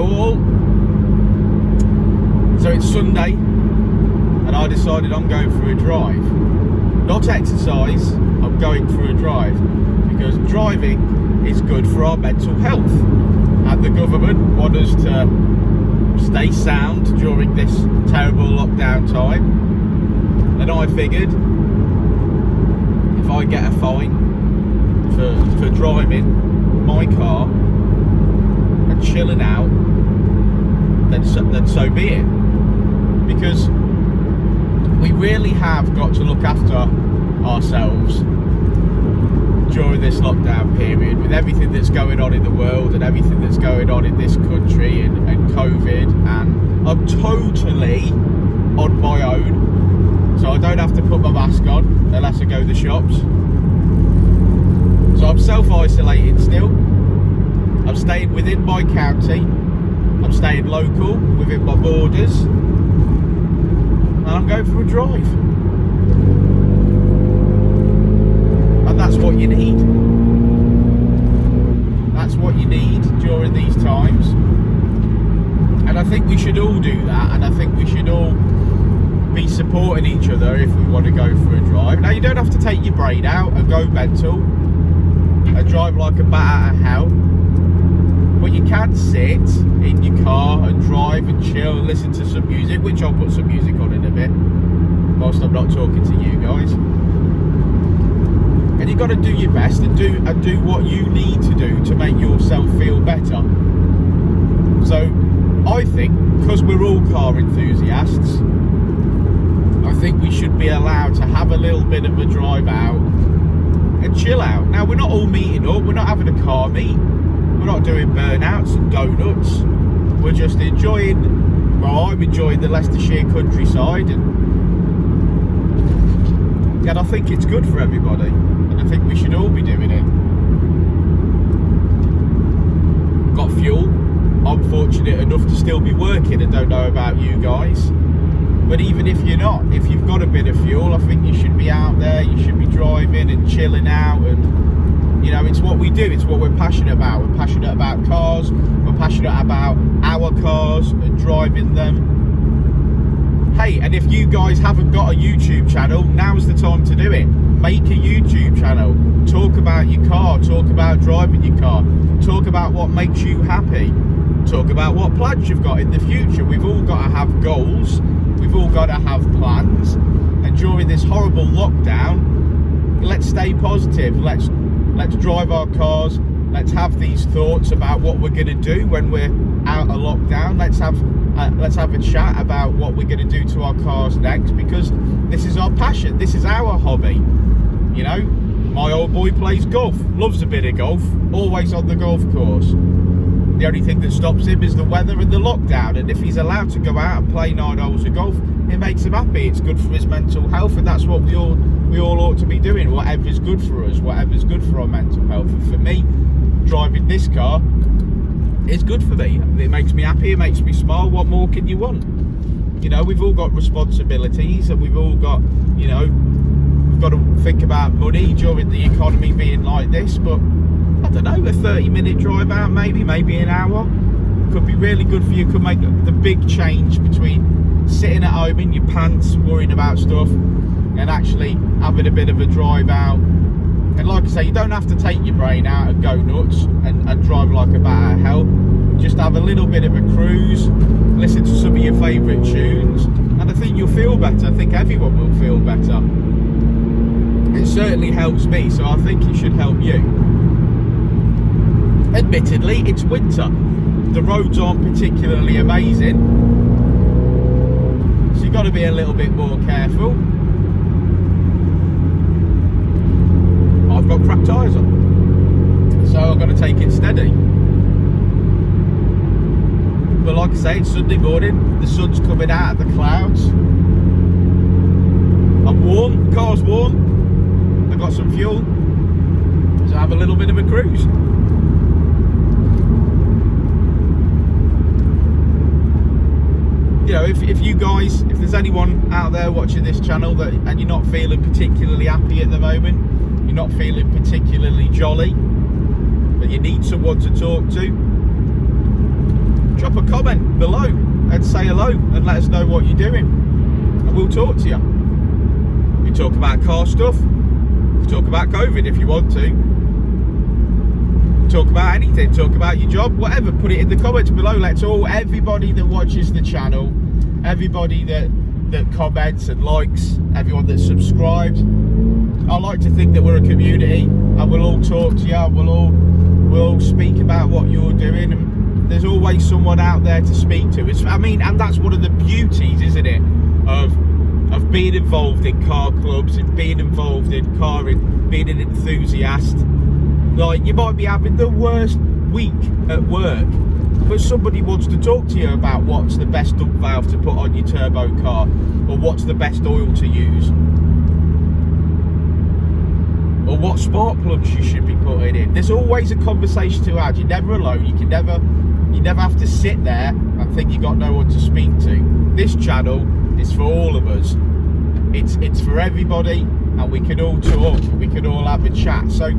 Hello all. So it's Sunday and I decided I'm going for a drive. Not exercise, I'm going for a drive because driving is good for our mental health, and the government want us to stay sound during this terrible lockdown time, and I figured if I get a fine for driving my car and chilling out, then so be it, because we really have got to look after ourselves during this lockdown period, with everything that's going on in the world and everything that's going on in this country and COVID, and I'm totally on my own, so I don't have to put my mask on unless I go to the shops. So I'm self-isolating still. I'm staying within my county, I'm staying local within my borders, and I'm going for a drive. And that's what you need. That's what you need during these times. And I think we should all do that, and I think we should all be supporting each other if we want to go for a drive. Now, you don't have to take your brain out and go mental and drive like a bat out of hell, but you can sit in your car and drive and chill and listen to some music, which I'll put some music on in a bit whilst I'm not talking to you guys. And you've got to do your best and do what you need to do to make yourself feel better. So I think, because we're all car enthusiasts, I think we should be allowed to have a little bit of a drive out and chill out. Now, we're not all meeting up, we're not having a car meet, we're not doing burnouts and donuts, we're just enjoying, well, I'm enjoying the Leicestershire countryside, and I think it's good for everybody, and I think we should all be doing it. Got fuel. I'm fortunate enough to still be working. I don't know about you guys, but even if you're not, if you've got a bit of fuel, I think you should be out there, you should be driving and chilling out, and you know, it's what we do, it's what we're passionate about. We're passionate about cars, we're passionate about our cars and driving them. Hey, and if you guys haven't got a YouTube channel, now's the time to do it. Make a YouTube channel, talk about your car, talk about driving your car, talk about what makes you happy, talk about what plans you've got in the future. We've all got to have goals, we've all got to have plans, and during this horrible lockdown, let's stay positive, let's drive our cars, let's have these thoughts about what we're going to do when we're out of lockdown, let's have a chat about what we're going to do to our cars next, because this is our passion, this is our hobby. You know, my old boy plays golf, loves a bit of golf, always on the golf course. The only thing that stops him is the weather and the lockdown, and if he's allowed to go out and play 9 holes of golf, it makes him happy. It's good for his mental health, and that's what we all ought to be doing. Whatever's good for us, whatever's good for our mental health. And for me, driving this car is good for me. It makes me happy, it makes me smile. What more can you want? You know, we've all got responsibilities, and we've all got, you know, we've got to think about money during the economy being like this, but I don't know, a 30-minute drive out, maybe an hour, could be really good for you, could make the big change between sitting at home in your pants worrying about stuff and actually having a bit of a drive out. And like I say, you don't have to take your brain out and go nuts and drive like a bat out of hell. Just have a little bit of a cruise, listen to some of your favourite tunes, and I think you'll feel better. I think everyone will feel better. It certainly helps me, so I think it should help you. Admittedly, it's winter. The roads aren't particularly amazing, so you've got to be a little bit more careful. I've got crap tyres on, so I've got to take it steady. But like I say, it's Sunday morning, the sun's coming out of the clouds. I'm warm, the car's warm, I've got some fuel, so I have a little bit of a cruise. You know, if you guys, if there's anyone out there watching this channel and you're not feeling particularly happy at the moment, you're not feeling particularly jolly, but you need someone to talk to, drop a comment below and say hello and let us know what you're doing, and we'll talk to you. We talk about car stuff, we talk about COVID if you want to, talk about anything, talk about your job, whatever. Put it in the comments below. Let's all, everybody that watches the channel, everybody that comments and likes, everyone that subscribes, I like to think that we're a community, and we'll all talk to you, and we'll all speak about what you're doing, and there's always someone out there to speak to. And that's one of the beauties, isn't it, of being involved in car clubs and being involved in being an enthusiast. Like, you might be having the worst week at work, but somebody wants to talk to you about what's the best dump valve to put on your turbo car, or what's the best oil to use, or what spark plugs you should be putting in. There's always a conversation to have. You're never alone. You never have to sit there and think you got no one to speak to. This channel is for all of us. It's for everybody, and we can all talk, we can all have a chat. So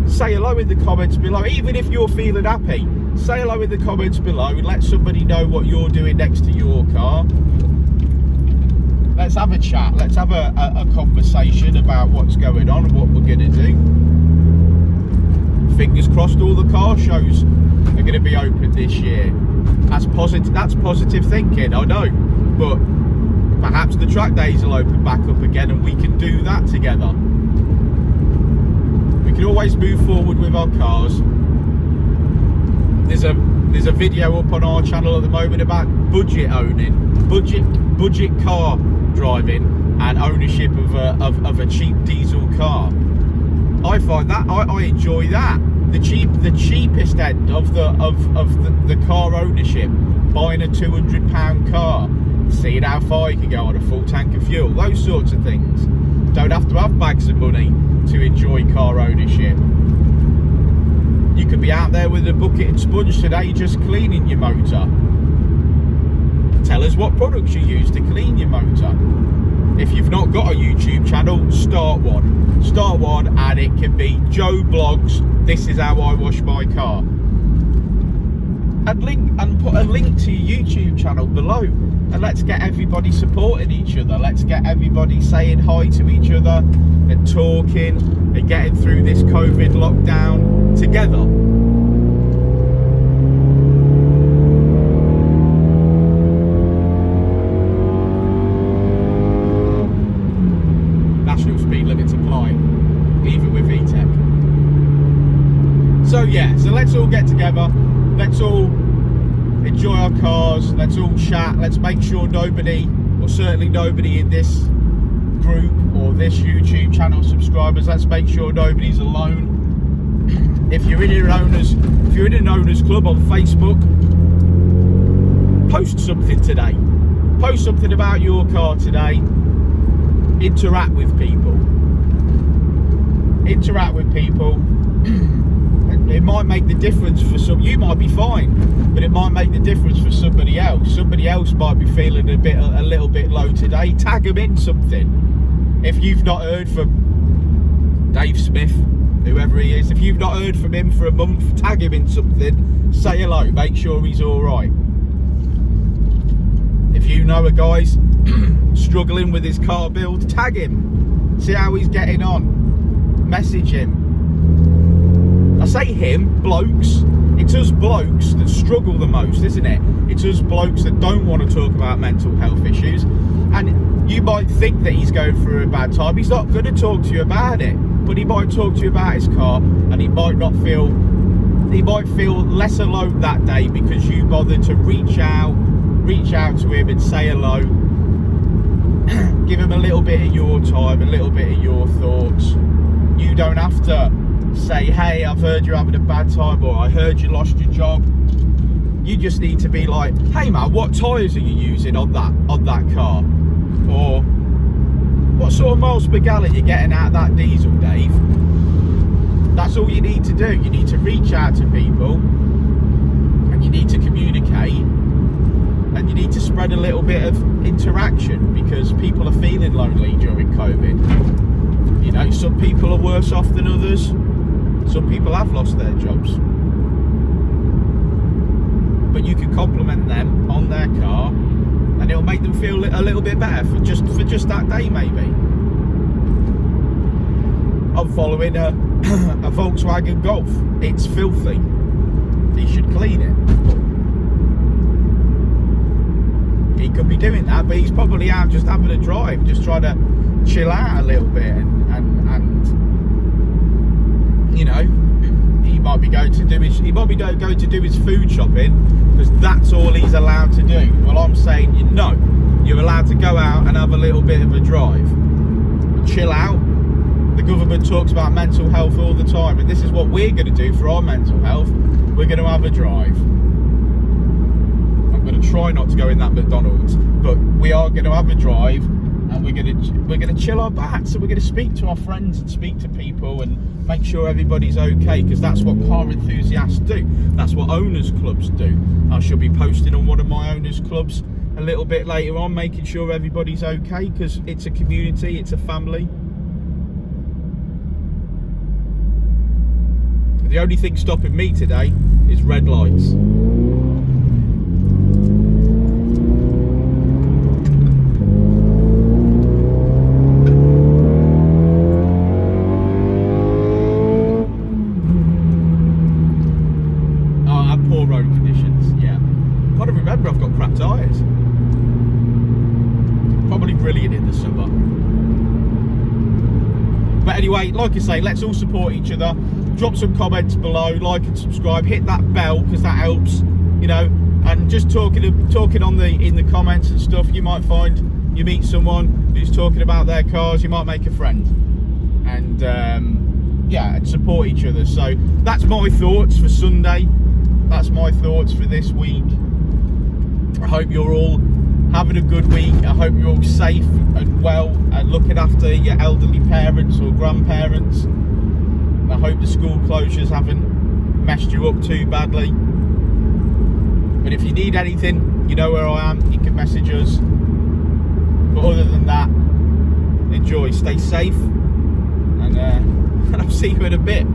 say hello in the comments below. Even if you're feeling happy, say hello in the comments below and let somebody know what you're doing next to your car. Let's have a chat. Let's have a conversation about what's going on and what we're going to do. Fingers crossed all the car shows are going to be open this year. That's positive thinking, I know. But perhaps the track days will open back up again, and we can do that together. We can always move forward with our cars. There's a video up on our channel at the moment about budget car driving and ownership of a cheap diesel car. I find that I enjoy that. The cheapest end of the car ownership, buying a £200 car, seeing how far you can go on a full tank of fuel, those sorts of things. Don't have to have bags of money to enjoy car ownership. You could be out there with a bucket and sponge today just cleaning your motor. Tell us what products you use to clean your motor. If you've not got a YouTube channel, start one. Start one, and it can be Joe Blogs, this is how I wash my car. And put a link to your YouTube channel below. And let's get everybody supporting each other. Let's get everybody saying hi to each other and talking and getting through this COVID lockdown together. National speed limits apply, even with Ecutek. So yeah, so let's all get together. Let's all enjoy our cars, let's all chat, let's make sure nobody, or certainly nobody in this group or this YouTube channel subscribers, let's make sure nobody's alone. If you're in an owners club on Facebook, post something today. Post something about your car today. Interact with people. Interact with people. It might make the difference for some. You might be fine, but it might make the difference for somebody else. Somebody else might be feeling a little bit low today. Tag them in something. If you've not heard from Dave Smith, whoever he is, if you've not heard from him for a month, tag him in something. Say hello. Make sure he's all right. If you know a guy's struggling with his car build, tag him. See how he's getting on. Message him. I say him, blokes. It's us blokes that struggle the most, isn't it? It's us blokes that don't want to talk about mental health issues. And you might think that he's going through a bad time. He's not going to talk to you about it, but he might talk to you about his car, and he might feel less alone that day because you bothered to reach out to him and say hello. Give him a little bit of your time, a little bit of your thoughts. You don't have to say, hey, I've heard you're having a bad time, or I heard you lost your job. You just need to be like, hey man, what tyres are you using on that car? Or what sort of miles per gallon you're getting out of that diesel, Dave? That's all you need to do. You need to reach out to people, and you need to communicate, and you need to spread a little bit of interaction, because people are feeling lonely during COVID. You know, some people are worse off than others. Some people have lost their jobs. But you can compliment them on their car, and it'll make them feel a little bit better for just that day maybe. I'm following a Volkswagen Golf. It's filthy. He should clean it. He could be doing that, but he's probably out just having a drive, just trying to chill out a little bit, and you know, he might be going to do his food shopping, because that's all he's allowed to do. Well, I'm saying, no, you're allowed to go out and have a little bit of a drive, chill out. The government talks about mental health all the time, and this is what we're going to do for our mental health. We're going to have a drive. I'm going to try not to go in that McDonald's, but we are going to have a drive, and we're going to chill our bats, and we're going to speak to our friends and speak to people and make sure everybody's okay, because that's what car enthusiasts do. That's what owners clubs do. I shall be posting on one of my owners clubs a little bit later on, making sure everybody's okay, because it's a community, it's a family. The only thing stopping me today is red lights. Oh, I have poor road conditions, yeah. Gotta remember I've got crap tyres. Probably brilliant in the summer. But anyway, like I say, let's all support each other. Drop some comments below, like and subscribe, hit that bell, because that helps, you know. And just talking on in the comments and stuff, you might find you meet someone who's talking about their cars, you might make a friend, and yeah, and support each other. So that's my thoughts for Sunday. That's my thoughts for this week. I hope you're all having a good week. I hope you're all safe and well and looking after your elderly parents or grandparents. I hope the school closures haven't messed you up too badly. But if you need anything, you know where I am. You can message us. But other than that, enjoy, stay safe, and I'll see you in a bit.